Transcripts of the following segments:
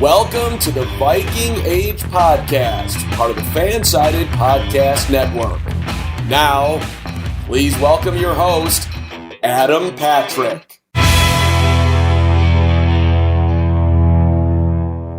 Welcome to the Viking Age Podcast, part of the Fan-Sided Podcast Network. Now, please welcome your host, Adam Patrick.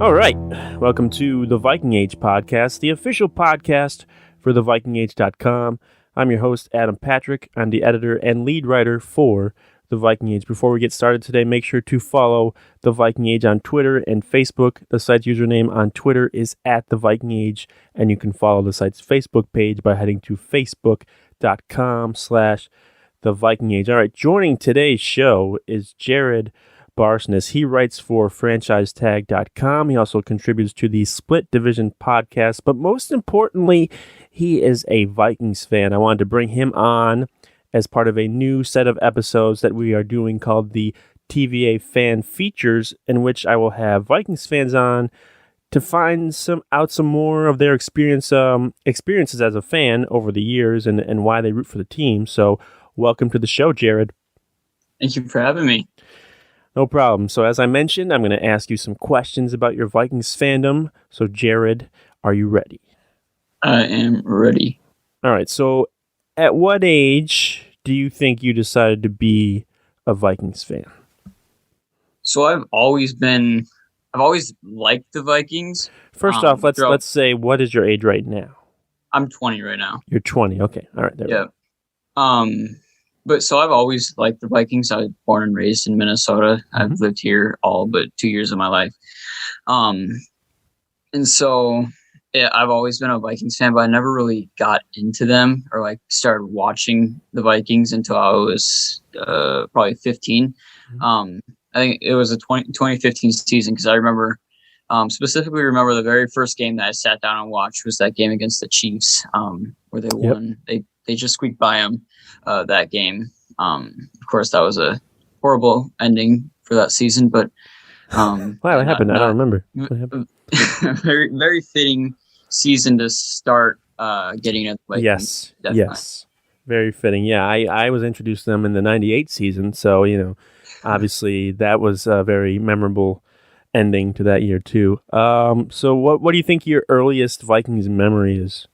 All right, welcome to the Viking Age Podcast, the official podcast for thevikingage.com. I'm your host, Adam Patrick. I'm the editor and lead writer for The Viking Age. Before we get started today, make sure to follow The Viking Age on Twitter and Facebook. The site's username on Twitter is @TheVikingAge, and you can follow the site's Facebook page by heading to facebook.com/TheVikingAge. All right, joining today's show is Jared Barsness. He writes for FranchiseTag.com. He also contributes to the Split Division podcast, but most importantly, he is a Vikings fan. I wanted to bring him on as part of a new set of episodes that we are doing called the TVA Fan Features, in which I will have Vikings fans on to find some more of their experiences as a fan over the years and why they root for the team. So welcome to the show, Jared. Thank you for having me. No problem. So as I mentioned, I'm going to ask you some questions about your Vikings fandom. So Jared, are you ready? I am ready. All right. So at what age do you think you decided to be a Vikings fan? So I've always liked the Vikings. First off, let's say, what is your age right now? I'm 20 right now. You're 20. Okay. All right. There we go. But so I've always liked the Vikings. I was born and raised in Minnesota. Mm-hmm. I've lived here all but 2 years of my life. And so I've always been a Vikings fan, but I never really got into them or started watching the Vikings until I was probably 15. Mm-hmm. I think it was a 2015 season because I specifically remember the very first game that I sat down and watched was that game against the Chiefs where they won. They just squeaked by them that game. Of course, that was a horrible ending for that season, but wow, what happened? I don't remember. What happened? very, very fitting season to start getting at the Vikings. Yes, definitely. Yes, very fitting. Yeah, I was introduced to them in the '98 season, so obviously that was a very memorable ending to that year too. So what do you think your earliest Vikings memory is?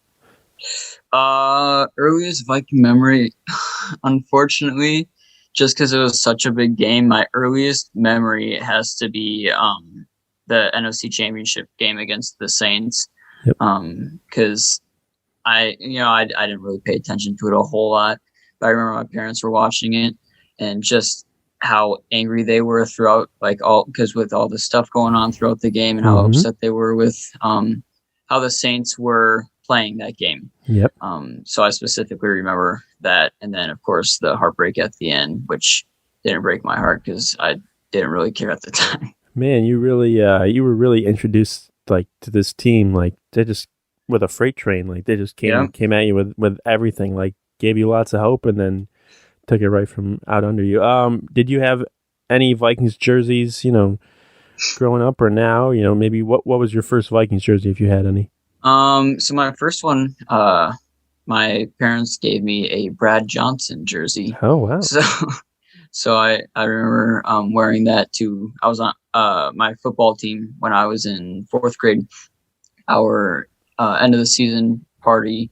Earliest Viking memory, unfortunately, just because it was such a big game, my earliest memory has to be the NFC Championship game against the Saints. Yep. Because I didn't really pay attention to it a whole lot, but I remember my parents were watching it and just how angry they were throughout, because with all the stuff going on throughout the game and how mm-hmm. upset they were with how the Saints were playing that game. Yep. So I specifically remember that, and then of course the heartbreak at the end, which didn't break my heart because I didn't really care at the time. Man, you were really introduced to this team, they just with a freight train, they just came at you with everything, gave you lots of hope and then took it right from out under you. Did you have any Vikings jerseys, growing up or now? Maybe what was your first Vikings jersey if you had any? So my first one, my parents gave me a Brad Johnson jersey. Oh wow! So I remember wearing that to. I was on my football team when I was in fourth grade. Our end of the season party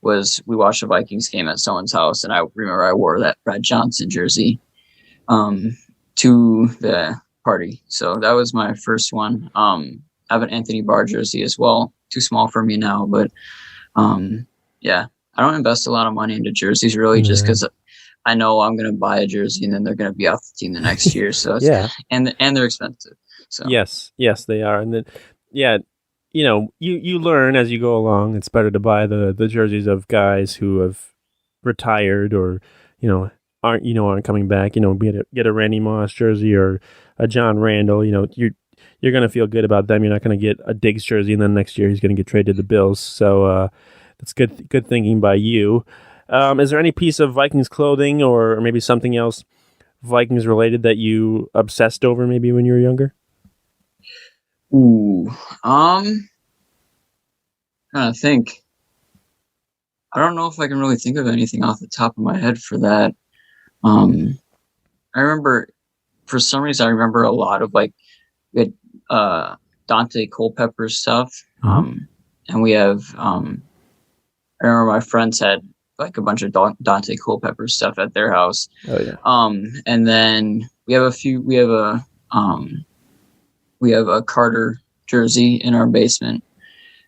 was we watched a Vikings game at someone's house, and I remember I wore that Brad Johnson jersey to the party. So that was my first one. I have an Anthony Barr jersey as well. Too small for me now, but yeah, I don't invest a lot of money into jerseys really, just because I know I'm going to buy a jersey and then they're going to be off the team the next year. So it's, and they're expensive. So yes, they are, and then you learn as you go along. It's better to buy the jerseys of guys who have retired or aren't coming back. Get a Randy Moss jersey or a John Randall. You're going to feel good about them. You're not going to get a Diggs jersey and then next year he's going to get traded to the Bills. So that's good thinking by you. Is there any piece of Vikings clothing or maybe something else Vikings related that you obsessed over maybe when you were younger? Ooh, trying to think. I don't know if I can really think of anything off the top of my head for that. I remember, for some reason, I remember a lot of Dante Culpepper stuff. And we have, I remember my friends had like a bunch of Dante Culpepper stuff at their house. Oh yeah. And then we have a Carter jersey in our basement.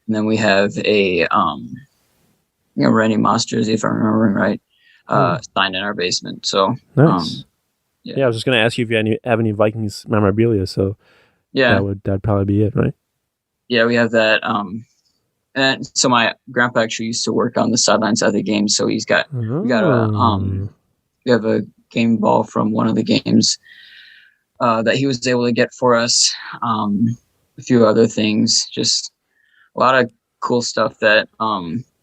And then we have a, Randy Moss jersey, if I'm remembering right, signed in our basement. So nice. Yeah, I was just going to ask you if you have any Vikings memorabilia. So yeah, that'd probably be it, right? Yeah, we have that. And so my grandpa actually used to work on the sidelines of the game. So we have a game ball from one of the games that he was able to get for us. A few other things, just a lot of cool stuff that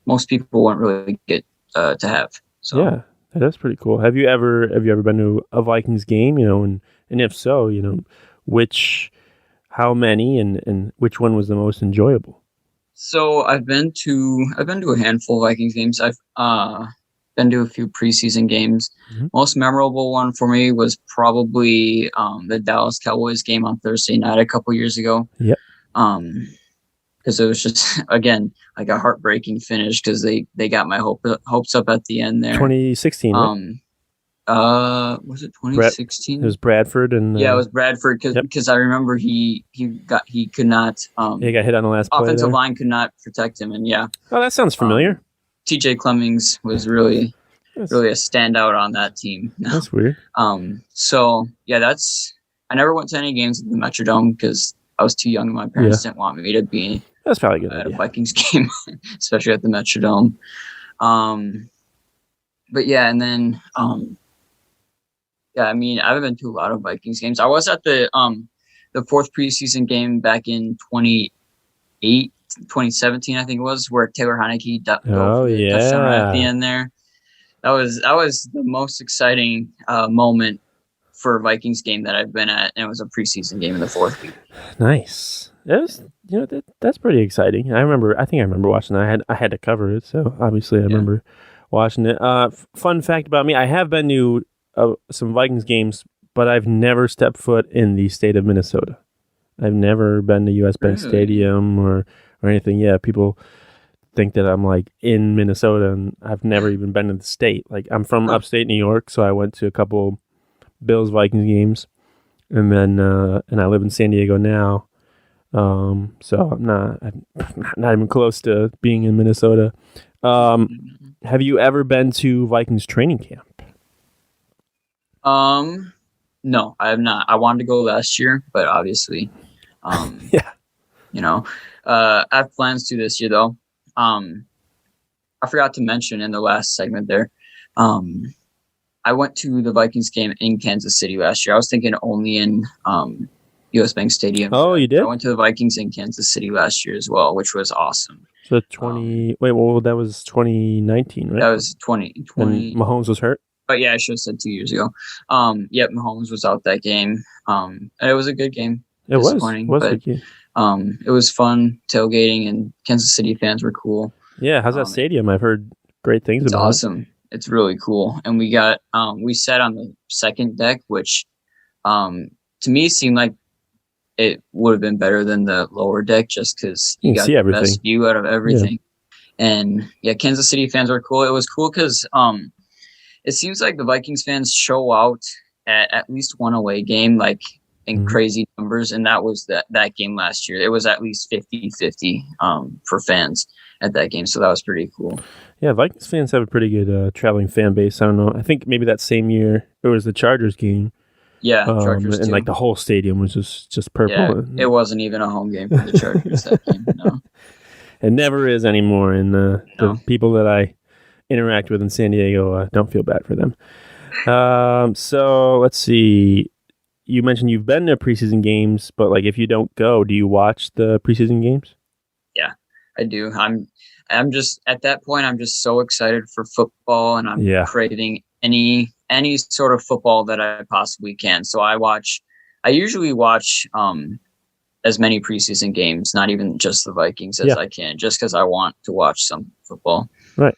most people won't really get to have. So yeah, that's pretty cool. Have you ever been to a Vikings game? And if so, how many and which one was the most enjoyable? So I've been to a handful of Vikings games. I've been to a few preseason games. Most memorable one for me was probably the Dallas Cowboys game on Thursday night a couple years ago. Yep. Because it was just, again, like a heartbreaking finish because they got my hopes up at the end there. 2016, right? Was it 2016? It was Bradford and it was Bradford because I remember he could not. He got hit on the last play. Offensive line could not protect him, and yeah. Oh, that sounds familiar. TJ Clemmings was really a standout on that team. That's weird. So yeah, I never went to any games at the Metrodome because I was too young and my parents didn't want me to be. That's probably good at a Vikings game, especially at the Metrodome. But yeah, and then I mean, I've been to a lot of Vikings games. I was at the fourth preseason game back in 2017, I think it was, where Taylor Heineke touchdown at the end there. That was the most exciting moment for a Vikings game that I've been at, and it was a preseason game in the fourth week. Nice. It was, that's pretty exciting. I think I remember watching that. I had to cover it, so obviously I remember watching it. Fun fact about me: I have been to some Vikings games, but I've never stepped foot in the state of Minnesota. I've never been to U.S. Bank Stadium or anything. Yeah, people think that I'm like in Minnesota, and I've never even been to the state. Like I'm from upstate New York, so I went to a couple Bills Vikings games, and then and I live in San Diego now. So I'm not even close to being in Minnesota. Have you ever been to Vikings training camp? No, I have not. I wanted to go last year, but obviously, I have plans to this year though. I forgot to mention in the last segment there, I went to the Vikings game in Kansas City last year. I was thinking only in, U.S. Bank Stadium. Oh, you did? I went to the Vikings in Kansas City last year as well, which was awesome. So that was 2019, right? That was 2020. Mahomes was hurt? But yeah, I should have said 2 years ago. Mahomes was out that game. And it was a good game. It was a good game. It was fun tailgating, and Kansas City fans were cool. Yeah, how's that stadium? I've heard great things about it. It's awesome. It's really cool. And we got we sat on the second deck, which to me seemed like it would have been better than the lower deck just because you got the best view out of everything. Yeah. And yeah, Kansas City fans were cool. It was cool because it seems like the Vikings fans show out at least one away game, like in crazy numbers. And that was that game last year. It was at least 50-50 for fans at that game. So that was pretty cool. Yeah, Vikings fans have a pretty good traveling fan base. I don't know. I think maybe that same year it was the Chargers game. Yeah, Chargers and too. Like the whole stadium was just purple. Yeah, it wasn't even a home game for the Chargers that game. No, it never is anymore. And the people that I interact with in San Diego don't feel bad for them. So let's see. You mentioned you've been to preseason games, but like if you don't go, do you watch the preseason games? Yeah, I do. I'm just at that point. I'm just so excited for football, and I'm craving any sort of football that I possibly can. So I usually watch as many preseason games, not even just the Vikings, as I can, just because I want to watch some football. Right.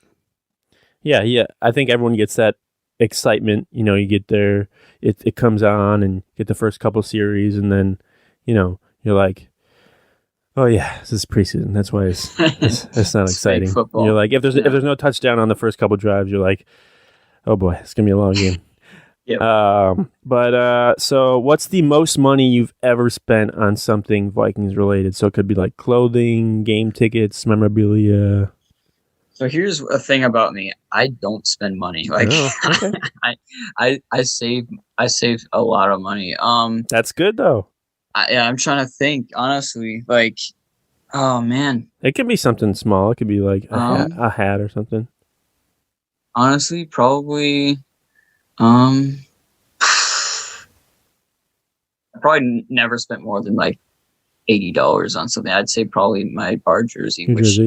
Yeah. I think everyone gets that excitement. You get there, it comes on, and get the first couple series, and then, you're like, Oh yeah, this is preseason. That's why it's not It's fake exciting. football. You're like, if there's no touchdown on the first couple drives, you're like, oh boy, it's gonna be a long game. Yep. So what's the most money you've ever spent on something Vikings related? So it could be like clothing, game tickets, memorabilia. So here's a thing about me. I don't spend money. Like okay. I save a lot of money. That's good though. I'm trying to think honestly. Like, oh man. It could be something small. It could be like a hat or something. Honestly, probably I probably never spent more than like $80 on something. I'd say probably my bar jersey, which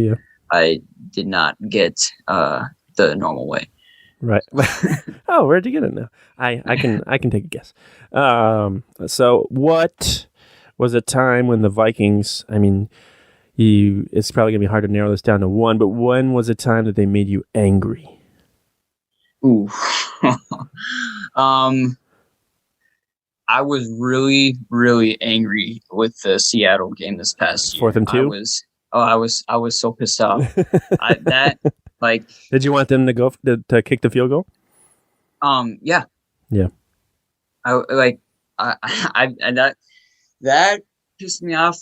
I did not get the normal way. Right. Oh, where'd you get it now? I can take a guess. So what was a time when the Vikings, I mean, it's probably gonna be hard to narrow this down to one, but when was a time that they made you angry? Ooh. I was really, really angry with the Seattle game this past year. 4th and 2? I was so pissed off. Did you want them to go to kick the field goal? Yeah. Yeah. That pissed me off.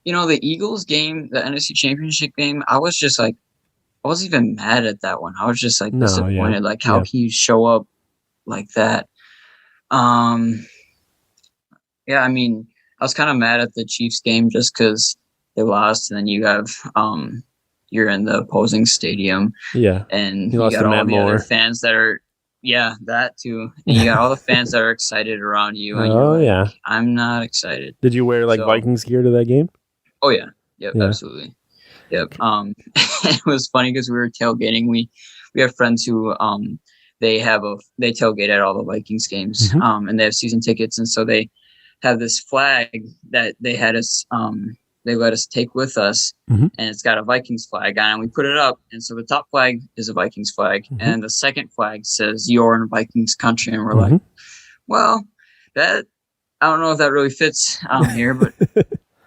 You know, the Eagles game, the NFC Championship game, I was just like, I wasn't even mad at that one. I was just like disappointed. Like, how can you show up like that? Yeah, I mean, I was kind of mad at the Chiefs game just because they lost, and then you have you're in the opposing stadium. Yeah. And you got all the other fans that are that too. And you got all the fans that are excited around you. And I'm not excited. Did you wear Vikings gear to that game? Oh yeah. Yep, absolutely. Yep. It was funny because we were tailgating. We have friends who they tailgate at all the Vikings games. Mm-hmm. And they have season tickets, and so they have this flag that they had us they let us take with us, and it's got a Vikings flag on it, and we put it up. And so the top flag is a Vikings flag, and the second flag says "You're in Vikings country," and we're like, well, that I don't know if that really fits here, but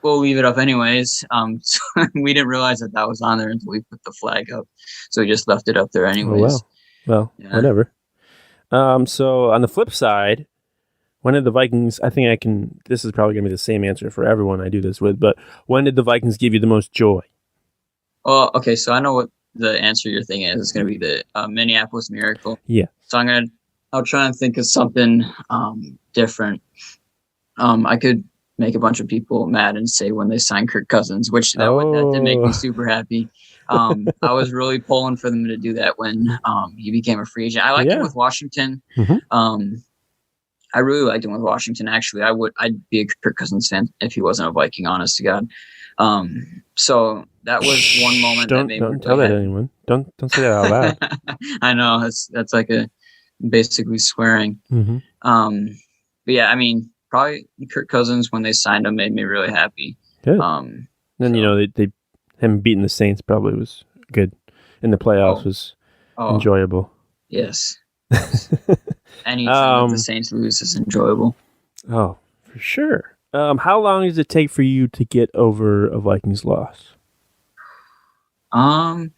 we'll leave it up anyways. So we didn't realize that was on there until we put the flag up, so we just left it up there anyways. Oh, well, whatever. So on the flip side, when did the Vikings, this is probably going to be the same answer for everyone I do this with, but when did the Vikings give you the most joy? Oh, okay, so I know what the answer you're thinking is. It's going to be the Minneapolis Miracle. Yeah. So I'll try and think of something different. I could make a bunch of people mad and say when they signed Kirk Cousins, which that did make me super happy. I was really pulling for them to do that when he became a free agent. I liked him with Washington. I really liked him with Washington. Actually, I'd be a Kirk Cousins fan if he wasn't a Viking, honest to God. So that was one moment that made me. Don't tell that to anyone. Don't say that out loud. I know that's like basically swearing. But yeah, I mean, probably Kirk Cousins when they signed him made me really happy. Good. Then him beating the Saints probably was good in the playoffs. Was enjoyable. Yes. Anytime the Saints lose is enjoyable. Oh, for sure. How long does it take for you to get over a Vikings loss? I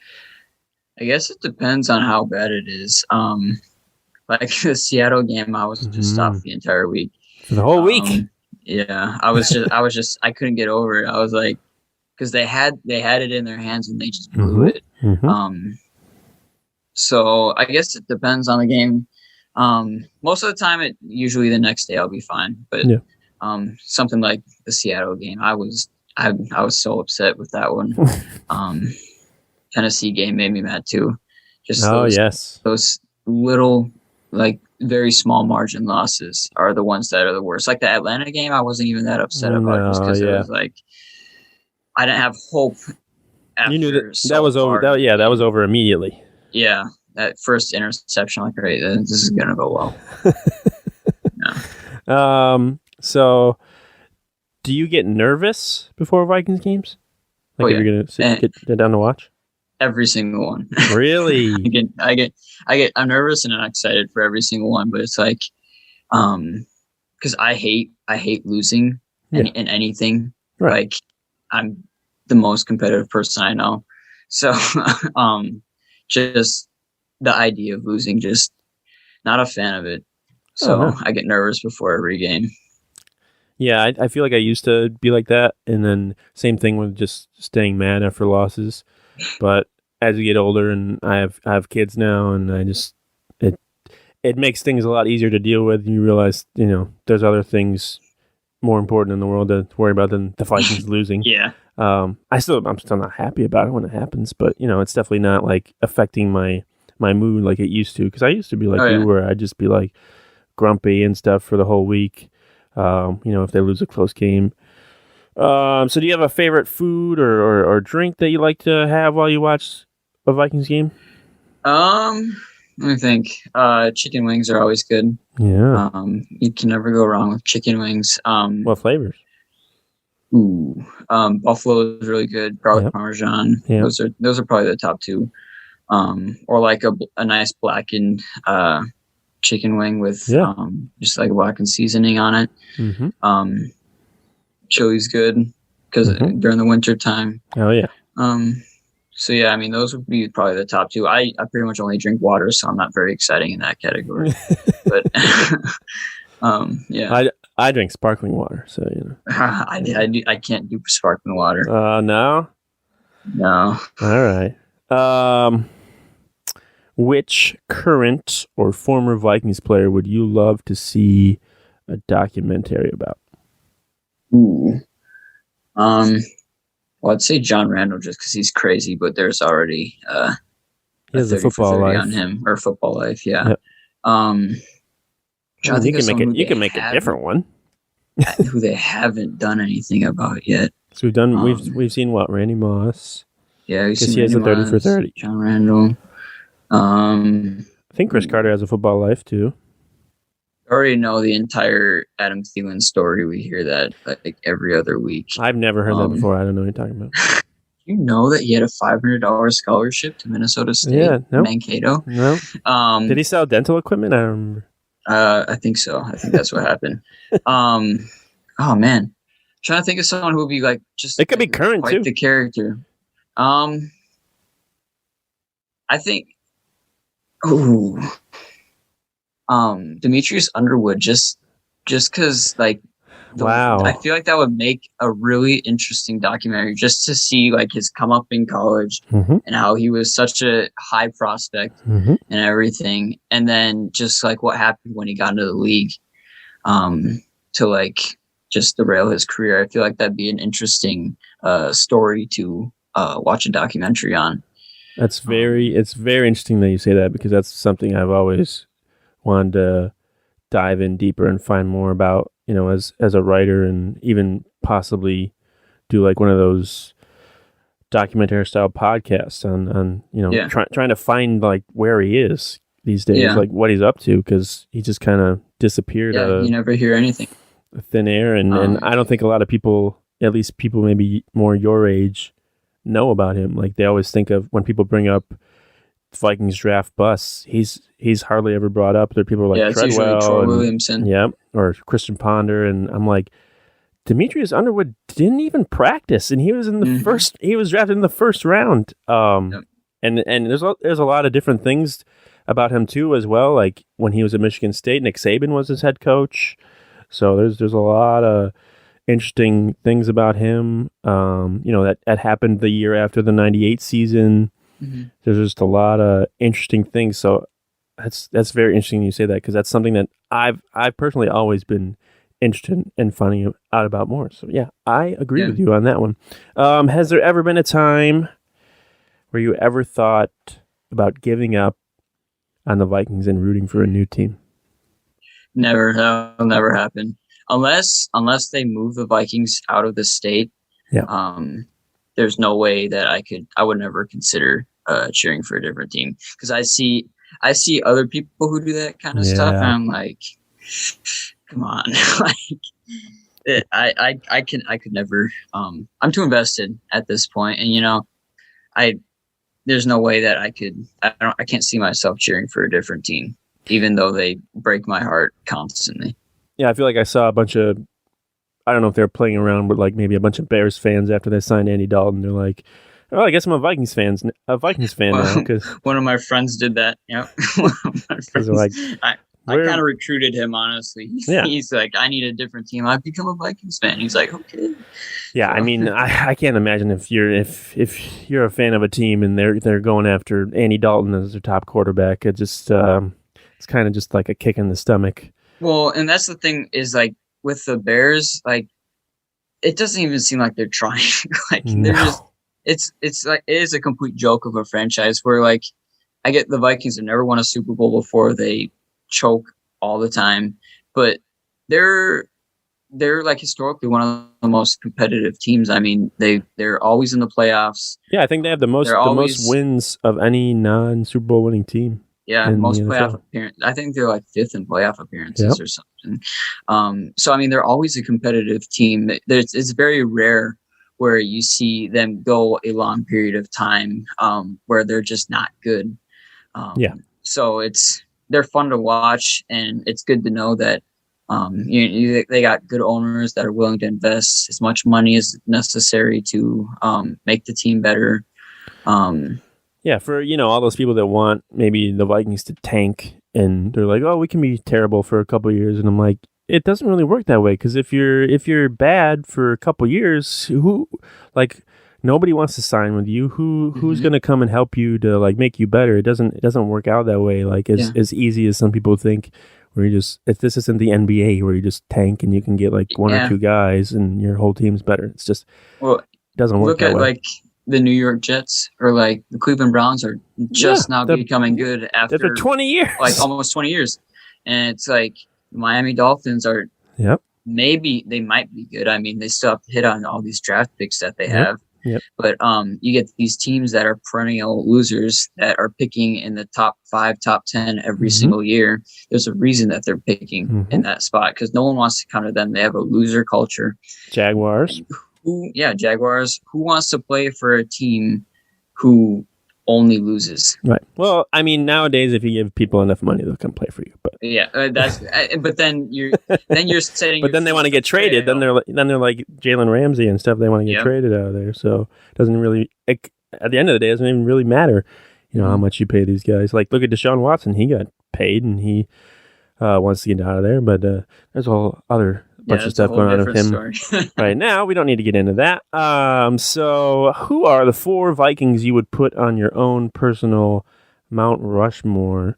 guess it depends on how bad it is. Like the Seattle game, I was just off the entire week. For the whole week? Yeah, I I couldn't get over it. I was like, because they had it in their hands and they just blew it. So I guess it depends on the game. Most of the time, usually the next day I'll be fine. But something like the Seattle game, I was so upset with that one. Tennessee game made me mad too. Just those little, like, very small margin losses are the ones that are the worst. Like the Atlanta game, I wasn't even that upset about just because it was like I didn't have hope. You knew that was over. That was over immediately. Yeah, that first interception, like, right, this is gonna go well. So, do you get nervous before Vikings games? Like, if you're gonna get down to watch? Every single one. Really? I'm nervous and I'm excited for every single one, but it's like, because I hate losing in anything. Right. Like, the most competitive person I know. So, just the idea of losing, just not a fan of it. So I get nervous before every game. Yeah, I feel like I used to be like that, and then same thing with just staying mad after losses. But as you get older, and I have kids now, and it makes things a lot easier to deal with. And you realize, there's other things more important in the world to worry about than the Vikings losing. Yeah. I'm still not happy about it when it happens, but it's definitely not like affecting my mood like it used to. Because I used to be like you, where I'd just be like grumpy and stuff for the whole week. If they lose a close game. So do you have a favorite food or drink that you like to have while you watch a Vikings game? Let me think. Chicken wings are always good. Yeah. You can never go wrong with chicken wings. What flavors? Buffalo is really good. Garlic Parmesan. Yep. Those are probably the top two. Or like a nice blackened chicken wing with just like a blackened seasoning on it. Mm-hmm. Chili's good because during the winter time. Oh yeah. So yeah, I mean those would be probably the top two. I pretty much only drink water, so I'm not very exciting in that category. But yeah. I drink sparkling water, so I can't do sparkling water. No. No. All right. Which current or former Vikings player would you love to see a documentary about? Well, I'd say John Randall just because he's crazy, but there's already he has a football life on him, or Football Life, yeah. Yep. You can make a different one. Who they haven't done anything about yet. So we've seen what, Randy Moss. Yeah, because he has a 30 for 30. John Randall. I think Chris Carter has a football life too. I already know the entire Adam Thielen story. We hear that like every other week. I've never heard that before. I don't know what you're talking about. You know that he had a $500 scholarship to Minnesota State? Yeah, no. Mankato? No. Did he sell dental equipment? I don't remember. I think so. I think that's what happened. Oh man, I'm trying to think of someone who would be like just. It could be current too. The character. I think. Demetrius Underwood, just because like. Wow. I feel like that would make a really interesting documentary just to see like his come up in college and how he was such a high prospect and everything. And then just like what happened when he got into the league to like just derail his career. I feel like that'd be an interesting story to watch a documentary on. It's very interesting that you say that because that's something I've always wanted to dive in deeper and find more about, as a writer, and even possibly do like one of those documentary style podcasts on trying to find like where he is these days, like what he's up to, because he just kind of disappeared. You never hear anything. Thin air, and I don't think a lot of people, at least people maybe more your age, know about him. Like they always think of when people bring up Vikings draft busts, he's hardly ever brought up. There are people like Treadwell, Troy Williamson, or Christian Ponder, and I'm like, Demetrius Underwood didn't even practice, and he was in the first. He was drafted in the first round. And there's a lot of different things about him too, as well. Like when he was at Michigan State, Nick Saban was his head coach. So there's a lot of interesting things about him. That happened the year after the '98 season. There's just a lot of interesting things. So that's very interesting you say that, because that's something that I've personally always been interested in finding out about more. So yeah, I agree with you on that one. Has there ever been a time where you ever thought about giving up on the Vikings and rooting for a new team? Never. That'll never happen unless they move the Vikings out of the state. There's no way that I would never consider cheering for a different team, because I see other people who do that kind of stuff, and I'm like, come on. Like I could never. I'm too invested at this point, and there's no way that I can't see myself cheering for a different team, even though they break my heart constantly. Yeah, I feel like I saw a bunch of I don't know if they're playing around with like maybe a bunch of Bears fans after they signed Andy Dalton. They're like, oh, I guess I'm a Vikings fan now because one of my friends did that. Yeah, one of my friends. Like, I kind of recruited him, honestly. Yeah. He's like, I need a different team. I've become a Vikings fan. He's like, okay. Yeah, So. I mean, I can't imagine if you're a fan of a team and they're going after Andy Dalton as their top quarterback. It just it's kind of just like a kick in the stomach. Well, and that's the thing is like with the Bears, like it doesn't even seem like they're trying. Like they're just it's like it is a complete joke of a franchise where like I get the Vikings have never won a Super Bowl before. They choke all the time, but they're like historically one of the most competitive teams. I mean, they're always in the playoffs. Yeah, I think they have the most wins of any non-Super Bowl winning team. Yeah, most playoff appearances. I think they're like 5th in playoff appearances or something. So I mean, they're always a competitive team. It's very rare where you see them go a long period of time where they're just not good. So they're fun to watch, and it's good to know that they got good owners that are willing to invest as much money as necessary to make the team better. Yeah, for all those people that want maybe the Vikings to tank, and they're like, oh, we can be terrible for a couple of years, and I'm like, it doesn't really work that way, because if you're bad for a couple of years, nobody wants to sign with you. Who's going to come and help you to like make you better? It doesn't work out that way. Like as easy as some people think. Where you just this isn't the NBA where you just tank and you can get like one or two guys and your whole team's better. It's just it doesn't work that way. Look at like the New York Jets or like the Cleveland Browns are just now becoming good after 20 years, like almost 20 years, and it's like the Miami Dolphins are. Yep. Maybe they might be good. I mean, they still have to hit on all these draft picks that they have. Yep. But you get these teams that are perennial losers that are picking in the top 5, top 10 every single year. There's a reason that they're picking in that spot because no one wants to counter them. They have a loser culture. Jaguars. Jaguars. Who wants to play for a team who only loses? Right. Well, I mean, nowadays, if you give people enough money, they'll come play for you. But that's. But then you're setting. But then they want to get traded. Then they're like Jalen Ramsey and stuff. They want to get traded out of there. So it doesn't really. At the end of the day, it doesn't even really matter. How much you pay these guys. Like look at Deshaun Watson. He got paid and he wants to get out of there. But there's a whole other bunch of stuff going on with him right now. We don't need to get into that. So who are the 4 Vikings you would put on your own personal Mount Rushmore?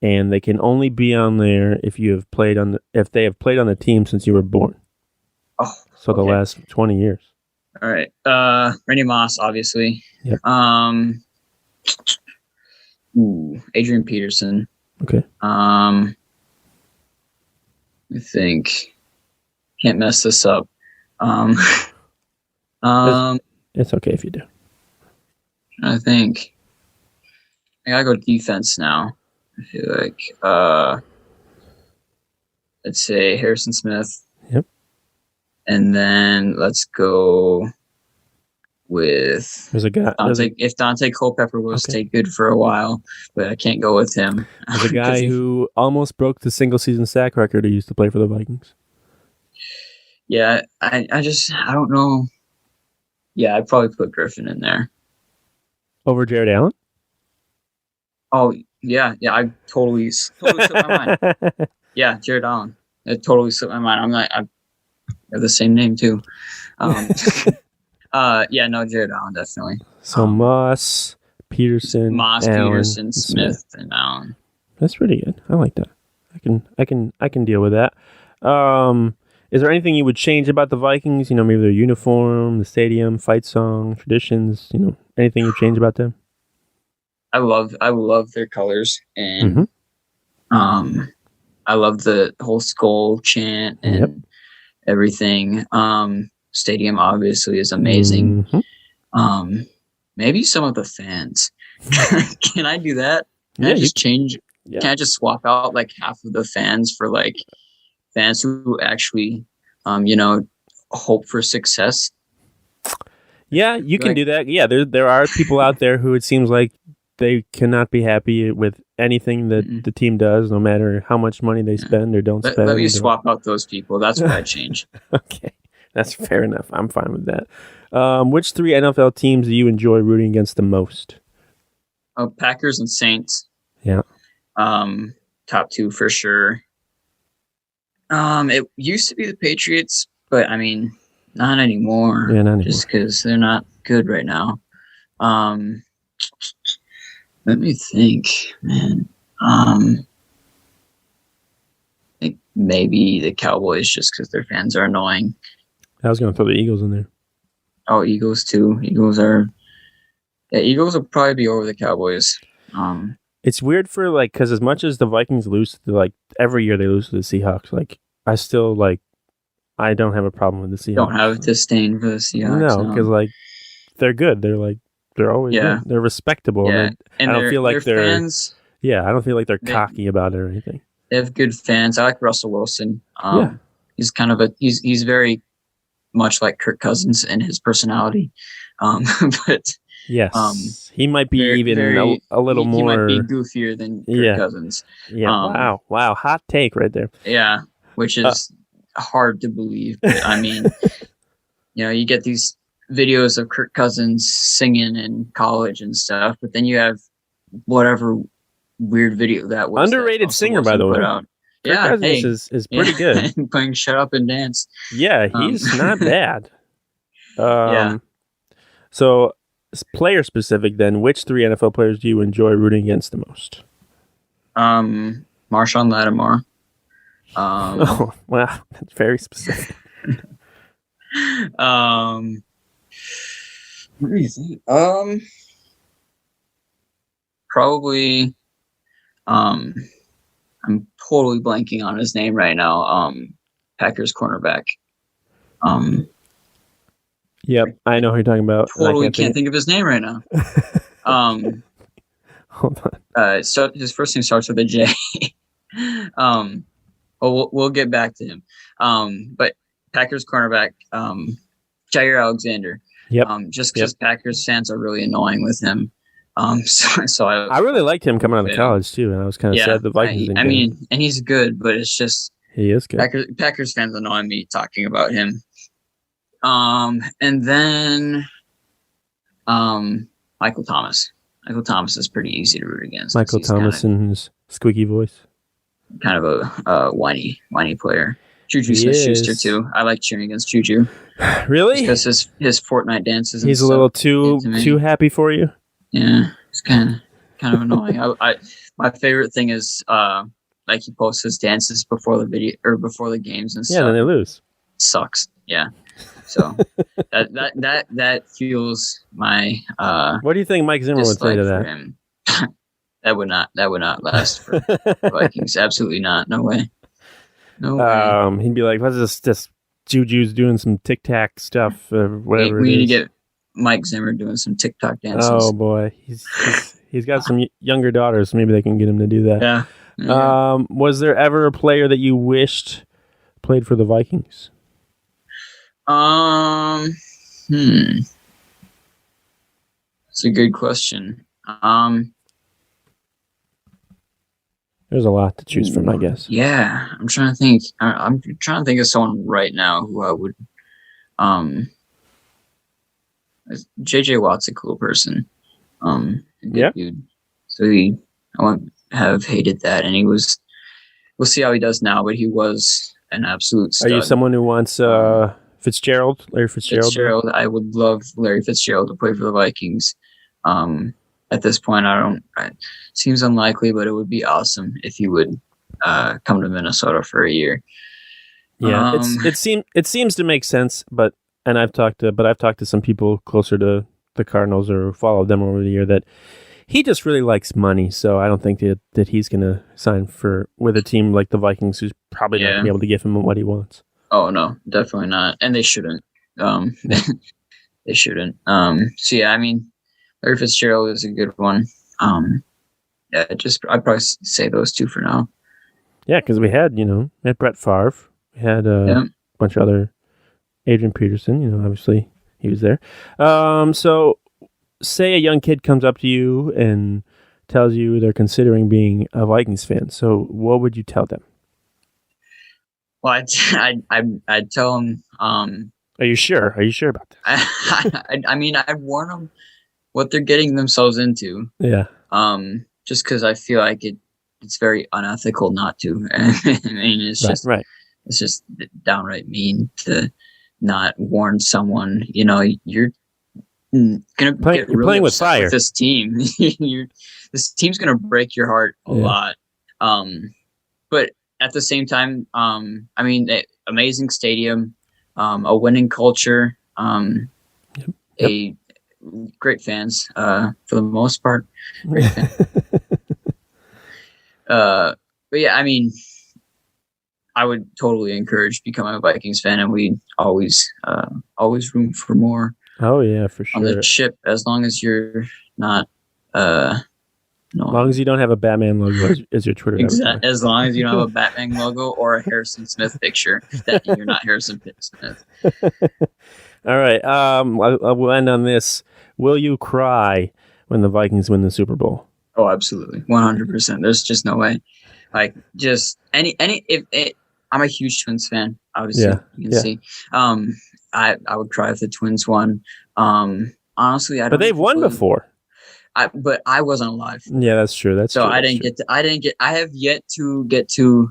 And they can only be on there if they have played on the team since you were born. Oh, so the last 20 years. All right. Randy Moss, obviously. Yep. Adrian Peterson. Okay. I think can't mess this up. It's okay if you do. I think I gotta go defense now. I feel like let's say Harrison Smith. Yep. And then let's go with there's a guy. If Dante Culpepper will stay good for a while, but I can't go with him. There's a guy who almost broke the single season sack record who used to play for the Vikings. Yeah, I don't know. Yeah, I'd probably put Griffin in there. Over Jared Allen? Oh, yeah, I totally slipped my mind. Yeah, Jared Allen. It totally slipped my mind. I have the same name too. Jared Allen definitely. So Moss, Peterson, Peterson, Smith, and Allen. That's pretty good. I like that. I can deal with that. Is there anything you would change about the Vikings? Maybe their uniform, the stadium, fight song, traditions. Anything you change about them? I love their colors, and I love the whole skull chant and everything. Stadium obviously is amazing. Maybe some of the fans. Can I do that? Can I just change? Yeah. Can I just swap out like half of the fans for like fans who actually, hope for success? Yeah, you can do that. Yeah, there are people out there who it seems like they cannot be happy with anything that the team does, no matter how much money they spend or don't spend. Let me swap out those people. That's what I change. Okay. That's fair enough. I'm fine with that. Which 3 NFL teams do you enjoy rooting against the most? Oh, Packers and Saints. Yeah. Top 2 for sure. It used to be the Patriots, but I mean, not anymore. Yeah, not anymore. Just because they're not good right now. Let me think, man. I think maybe the Cowboys, just because their fans are annoying. I was going to throw the Eagles in there. Oh, Eagles too. Eagles will probably be over the Cowboys. It's weird for because as much as the Vikings lose, every year they lose to the Seahawks. I still I don't have a problem with the Seahawks. Don't have disdain for the Seahawks. No, because they're good. They're always good. They're respectable. Yeah, and I don't feel like they're fans. Yeah, I don't feel like they're cocky about it or anything. They have good fans. I like Russell Wilson. He's kind of he's very much like Kirk Cousins in his personality. But yes, he might be a little more. He might be goofier than Kirk Cousins. Yeah. Wow. Hot take right there. Yeah, which is hard to believe. But I mean, you get these videos of Kirk Cousins singing in college and stuff, but then you have whatever weird video that was. Underrated singer, by the way. Kirk Cousins is pretty good. Playing Shut Up and Dance. Yeah, he's not bad. So, player specific then, which 3 NFL players do you enjoy rooting against the most? Marshawn Lattimore. Oh, wow, that's very specific. What do you think? Probably. I'm totally blanking on his name right now. Packers cornerback. Yep, I know who you're talking about. Totally can't think of his name right now. Hold on. So his first name starts with a J. We'll get back to him. But Packers cornerback, Jair Alexander. Yep. Just because Packers fans are really annoying with him. So I really liked him coming out of college too, and I was kind of sad the Vikings didn't get him. And he's good, but it's just he is good. Packers fans annoy me talking about him. And then Michael Thomas. Michael Thomas is pretty easy to root against. Michael Thomas and his squeaky voice. Kind of a whiny player. Juju Smith-Schuster too. I like cheering against Juju. Really? Because his Fortnite dances. He's a little too happy for you. Yeah, it's kind of annoying. My favorite thing is he posts his dances before the video or before the games and stuff. Yeah, then they lose. Sucks. Yeah. So that fuels my. What do you think Mike Zimmer would say to that? That would not last for the Vikings. Absolutely not. No way. No way. He'd be like, "What's this? Juju's doing some tic tac stuff, whatever." We need to get Mike Zimmer doing some TikTok dances. Oh boy, he's got some younger daughters. Maybe they can get him to do that. Yeah. Was there ever a player that you wished played for the Vikings? It's a good question. There's a lot to choose from, I guess. Yeah, I'm trying to think. I'm trying to think of someone right now who I would. JJ Watt's a cool person. Dude. So I won't have hated that, and he was. We'll see how he does now, but he was an absolute stud. Are you someone who wants Larry Fitzgerald? I would love Larry Fitzgerald to play for the Vikings. At this point, it seems unlikely, but it would be awesome if he would come to Minnesota for a year. Yeah, it seems to make sense, but I've talked to some people closer to the Cardinals or followed them over the year that he just really likes money. So I don't think that he's going to sign with a team like the Vikings, who's probably not going to be able to give him what he wants. Oh no, definitely not, and they shouldn't. They shouldn't. So yeah, I mean, Larry Fitzgerald is a good one. I'd probably say those two for now. Yeah, because we had Brett Favre, we had a bunch of other Adrian Peterson. Obviously he was there. So say a young kid comes up to you and tells you they're considering being a Vikings fan. So what would you tell them? Well, I'd tell them Are you sure? Are you sure about that? I mean, I warn them what they're getting themselves into. Yeah. Just because I feel like it's very unethical not to. I mean, it's just downright mean to not warn someone. You know, you're gonna get really playing with fire with this team. This team's gonna break your heart a lot. But at the same time, I mean, amazing stadium, a winning culture, a great fans for the most part. Great fans. But yeah, I mean, I would totally encourage becoming a Vikings fan, and we always room for more. Oh yeah, for sure. On the ship, as long as you're not, as long as you don't have a Batman logo as your Twitter. Exactly. As long as you don't have a Batman logo or a Harrison Smith picture, that you're not Harrison Smith. All right. I will end on this. Will you cry when the Vikings win the Super Bowl? Oh, absolutely, 100%. There's just no way. Like, just I'm a huge Twins fan. Obviously, you can see. I would cry if the Twins won. Honestly, I don't. But they've won before. But I wasn't alive. Yeah, that's true. That's so true. I have yet to get to.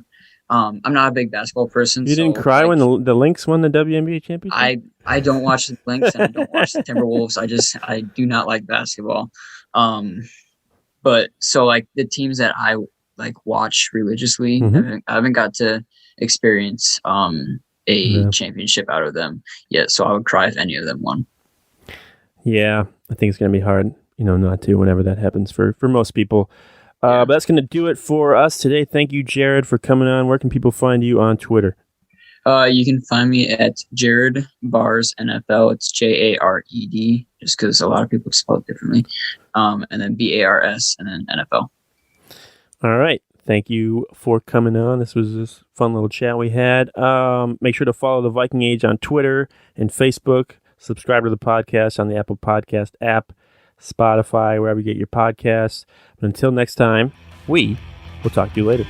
I'm not a big basketball person. You didn't cry when the Lynx won the WNBA championship? I don't watch the Lynx and I don't watch the Timberwolves. I do not like basketball. But so like the teams that I like watch religiously, I haven't got to experience a championship out of them yet. So I would cry if any of them won. Yeah, I think it's gonna be hard, not to whenever that happens for most people. But that's going to do it for us today. Thank you, Jared, for coming on. Where can people find you on Twitter? You can find me at Jared Bars NFL. It's Jared, just because a lot of people spell it differently. And then BARS and then NFL. All right. Thank you for coming on. This was this fun little chat we had. Make sure to follow the Viking Age on Twitter and Facebook. Subscribe to the podcast on the Apple Podcast app, Spotify, wherever you get your podcasts. But until next time, we will talk to you later.